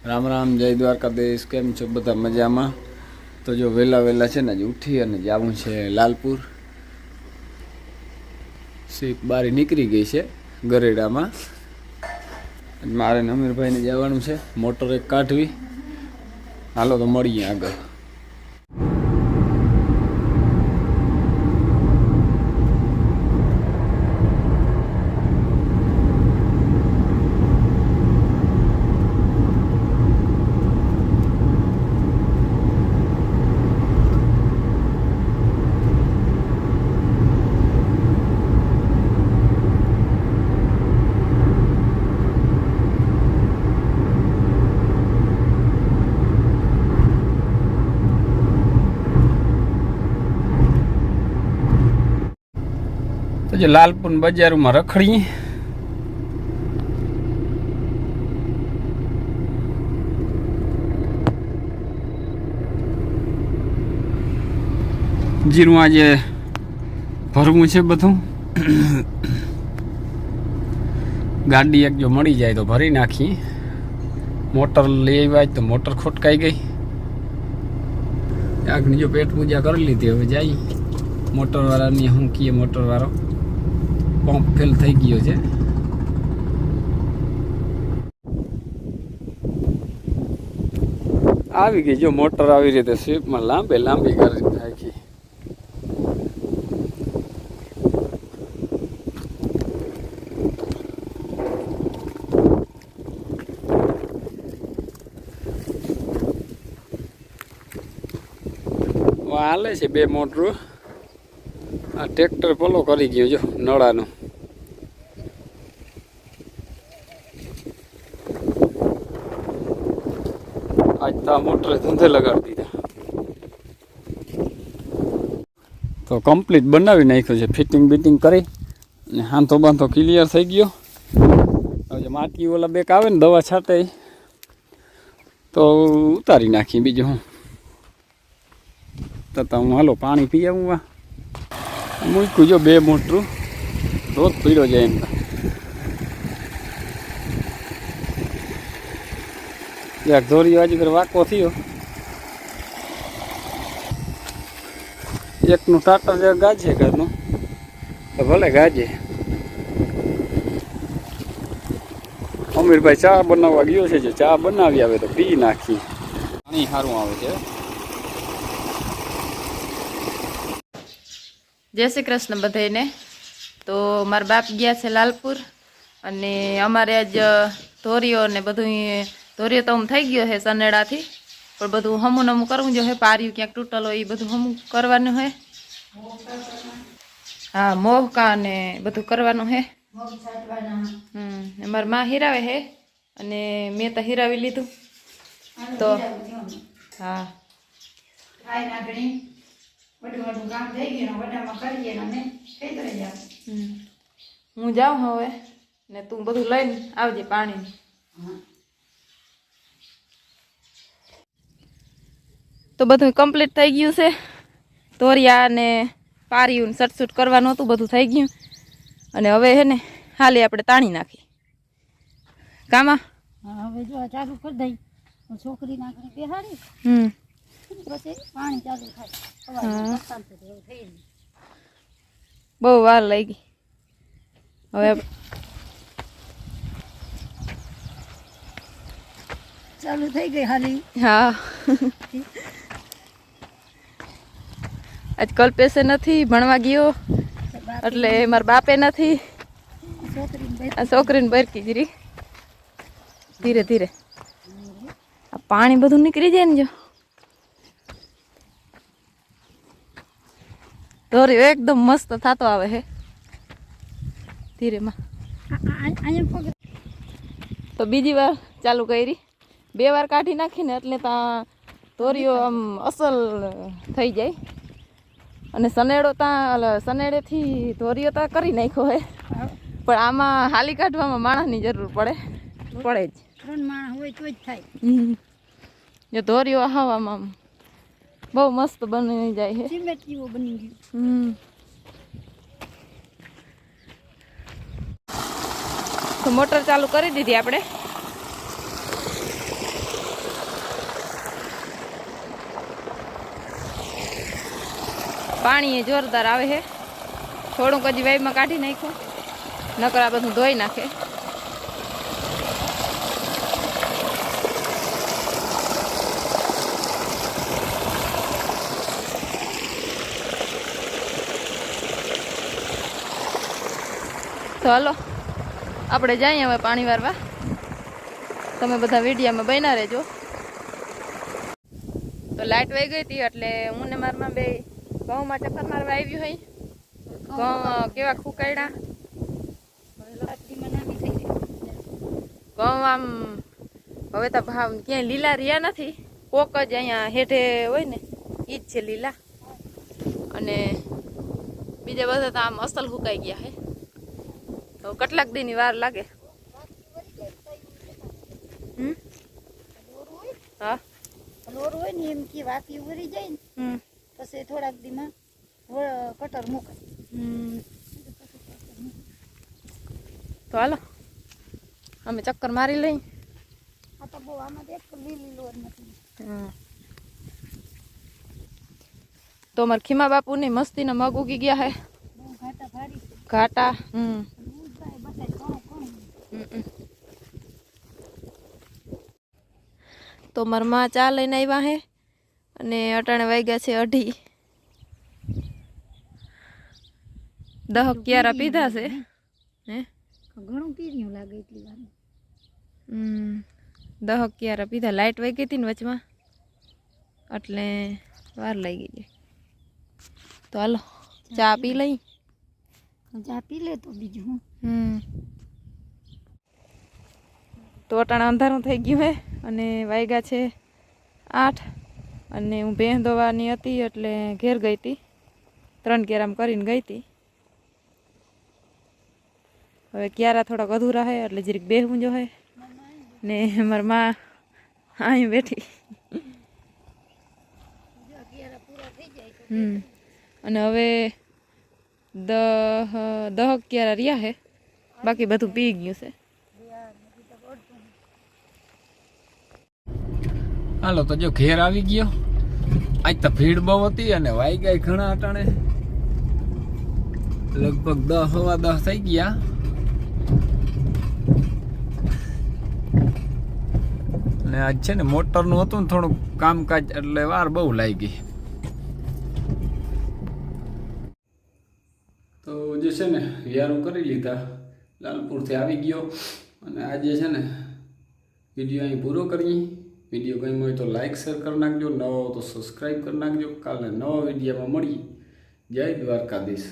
રામ રામ, જય દ્વારકાધીશ। કેમ છો બધા? મજામાં? તો જો વહેલા છે ને આજે ઉઠી અને જવું છે લાલપુર। સીપ બારી નીકળી ગઈ છે ગરેડામાં। મારે ને અમીરભાઈને જવાનું છે મોટર એક કાઢવી। હાલો તો મળીએ આગળ। તો લાલપુર બજારમાં રખડી જીરું આજે ભરવું છે બધું। ગાડી એક જો મળી જાય તો ભરી નાખી। મોટર લઈ આવ્યા તો મોટર ખોટકાઈ ગઈ। આગની જો પેટ પૂજા કરી લીધી, હવે જાય મોટર વાળાની શું કીએ, મોટર વાળો પંપ ફેલ થઈ ગયો છે। આવી ગઈ જો મોટર આવી રીતે સ્વીપમાં લાંબી કરી નાખી। હાલે છે બે મોટરો। આ ટ્રેક્ટર પોલો કરી ગયો જો નળાનો। આજ તો આ મોટર ધંધે લગાડી દીધા। તો કમ્પ્લીટ બનાવી નાખ્યો છે, ફિટિંગ બીટિંગ કરી અને હાંથો બાંધો ક્લિયર થઈ ગયો। હવે માટી ઓલા બેક આવે ને દવા છાંટે તો ઉતારી નાખી। બીજું હું તો હું હાલો પાણી પી આવું। મૂક્યું જો બે મોટરું રોજ પીડો જાય એમ। યાર ધોરી વાજી પર વાકો થયો, એકનું ટાટર જે ગાજે ઘરનું તો ભલે ગાજે। અમીરભાઈ ચા બનાવવા ગયો છે, જો ચા બનાવી આવે તો પી નાખી। પાણી સારું આવે છે। જય શ્રી કૃષ્ણ બધાને। તો મારા બાપ ગયા છે લાલપુર અને અમારે આજ ધોરીઓ ને બધું ધોરીઓ તો હું થઈ ગયો છે સનેડાથી, પણ બધું હમું નમું કરવું જો હે। પાર્યું ક્યાંક તૂટલ હોય એ બધું હમું કરવાનું હે। હા, મોહકા ને બધું કરવાનું હે। મારા માં હિરાવે હે અને મેં તો હિરાવી લીધું। તો હા હું જાઉં હવે ને તું બધું લઈને આવજે પાણી। તો બધું કમ્પ્લીટ થઈ ગયું છે। તોરિયા ને પાર્યું ને સટસૂટ કરવાનું હતું, બધું થઈ ગયું। અને હવે હે ને હાલી આપણે તાણી નાખી કામા। હવે જો ચાલુ કરી દઈ છોકરી નાખી બેહાડી પછી પાણી ચાલુ થાય। બહુ વાર લાગી। હવે ચાલુ થઈ ગઈ હાલી। હા આજ કલ્પેશે નથી ભણવા ગયો એટલે મારા બાપે નથી। આ છોકરીને બરકી જરી ધીરે ધીરે આ પાણી બધું નીકળી જાય ને જો દોરી એકદમ મસ્ત થતો આવે હે ધીરેમાં। તો બીજી વાર ચાલુ કરી, બે વાર કાઢી નાખીને એટલે ત્યાં દોરીઓ આમ અસલ થઈ જાય। અને સનેડો ત્યાં સનેડેથી દોરીઓ ત્યાં કરી નાખ્યો હે, પણ આમાં હાલી કાઢવામાં માણસની જરૂર પડે જ। 3 માણસ હોય તો જ થાય। જો દોરીઓ હવામાં બહુ મસ્ત બની જાય છે। સિમેન્ટ જેવો બની ગયો। તો મોટર ચાલુ કરી દીધી આપણે। પાણી એ જોરદાર આવે છે. થોડુંક હજી વાઈબમાં કાઢી નાખ્યું, નકર આ બધું ધોઈ નાખે. તો હાલો આપણે જઈએ હવે પાણી વારવા. તમે બધા વિડીયામાં બન્યા રહેજો. તો લાઇટ વહી ગઈ હતી એટલે હું ને મારમાં બે ઘઉંમાં ચક્કર મારવા આવ્યું હોય. ઘઉં કેવા ફૂકાયડા, ઘઉં આમ હવે તો ભાવ ક્યાંય લીલા રહ્યા નથી. કોક જ અહીંયા હેઠે હોય ને એ જ છે લીલા, અને બીજા બધા તો આમ અસલ ફૂકાઈ ગયા હે. તો કેટલાક દીની વાર લાગે. હા લોર હોય ને એમ કે વાકી ઉરી જાય ને પછી થોડાક દીમાં કટર મુકાય. તો હાલો અમે ચક્કર મારી લઈ. આ તો બહુ આમાં એક લીલી લોર નથી. તો અમારે ખીમા બાપુ ની મસ્તી ના મગ ઉગી ગયા હે. બહુ ઘાટા ભારી ઘાટા. તો મારા માં ચા લઈને આવ્યા હે અને અટાણે વાગ્યા છે 2:30. 10 ક્યારા પીધા છે. હે ઘણું પીર્યું લાગે એટલી વાર. 10 ક્યારા પીધા. લાઇટ વહી ગઈ હતી ને વચમાં એટલે વાર લાગી ગઈ. તો હાલો ચા પી લઈ. ચા પી લે તો બીજું. તો અટાણે અંધારું થઈ ગયું હે અને વાગ્યા છે 8 અને હું ભેંસ દોવાની હતી એટલે ઘેર ગઈ હતી. 3 ક્યારામ કરીને ગઈ હતી. હવે ક્યારા થોડાક અધૂરા હે એટલે જરીક બેહવું જો હે ને મારી માં અહીં બેઠી. અને હવે 10 ક્યારા રહ્યા હે, બાકી બધું પી ગયું છે. હાલો તો જો ઘેર આવી ગયો. આજ તો ભીડ બહુ હતી અને વાગ્યા ઘણા અટાણે લગભગ 10 સવા 10 થઈ ગયા. અને આજ છે ને મોટરનું હતું ને થોડુંક કામકાજ એટલે વાર બહુ લાગી. તો જે છે ને વિયારું કરી લીધા, લાલપુરથી આવી ગયો અને આજે છે ને વિડીયો અહીં પૂરો કરીએ. વિડીયો ગમ્યો હોય તો લાઇક શેર કરી નાખજો, નવો તો સબસ્ક્રાઈબ કરી નાખજો. કાલે નવા વિડીયોમાં મળીએ. જય દ્વારકાધીશ.